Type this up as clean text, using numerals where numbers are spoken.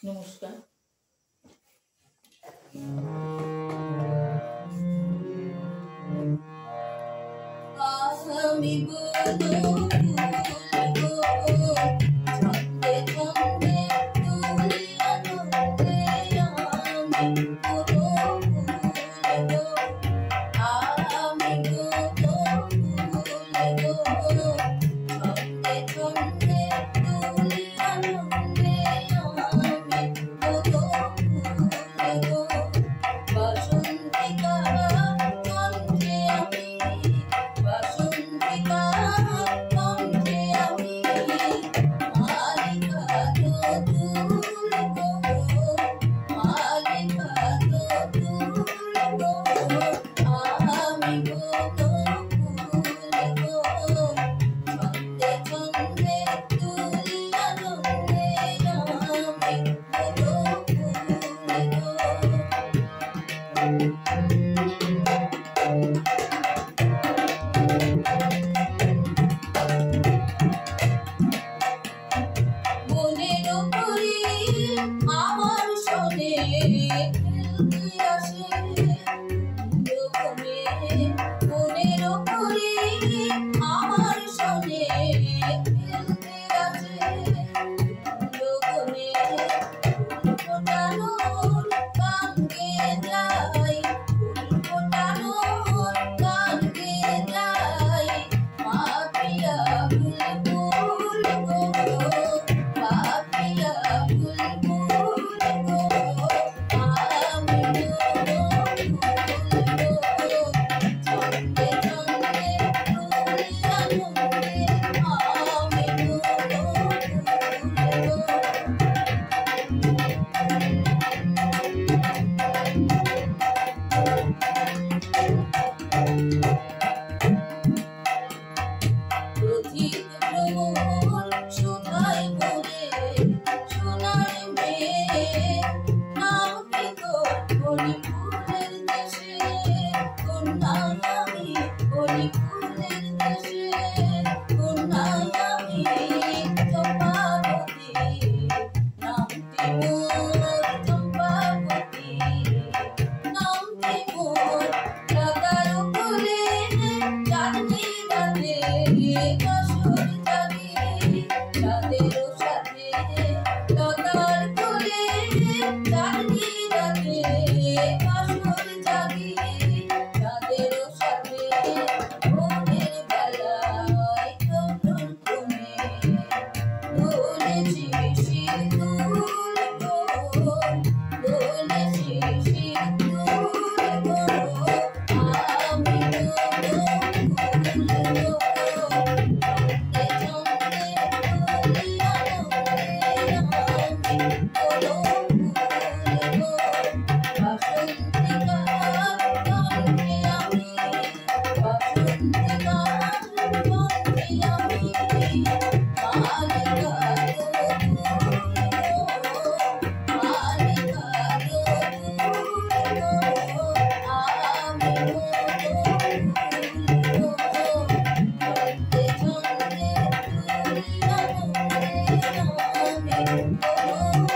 নমস্কার। আমি ছন্দে ছন্দে তুলিয়া নন্দে আমি ছন্দে ছন্দে তুলিয়া নন্দে বাসন্তিকা কণ্ঠে আমি বাসন্তিকা কণ্ঠে আমি মালিকা তুল গো মালিকা তুল গো আমি গো ছন্দে ছন্দে তুলিয়া নন্দে আমি মনের উপরে আমার শোনে খেলতে আসে লোকমে মনের উপরে আমার শোনে খেলতে আসে লোকমে ফোটানোর গান গেয়ে যায় ফোটানোর গান গেয়ে যায় মা প্রিয়া বুলবুল গো পাপিয়া বুলবুল গো আমি ছন্দে ছন্দে তুলিয়া নন্দে আমি প্রথিত ভ্রমণ সুধাই ভরে সোনার মেয়ে নাম কি তোর হরিফুলের দেশে কন্যাই আমি হরিফুলের দেশে কন্যাই আমি চম্পাবতী নামটি মোর চম্পাবতী নামটি মোর টাকার উপরে চাঁদনি রাতে কাশর জাগে চাঁদেরও সাথে লতার কোলে চাঁদনি রাতে কাশর জাগে চাঁদেরও সাথে ভোরের বেলায় চন্দন তুমি দোলে শিশির দুল গো দোলে শিশির দুল গো আমি Oh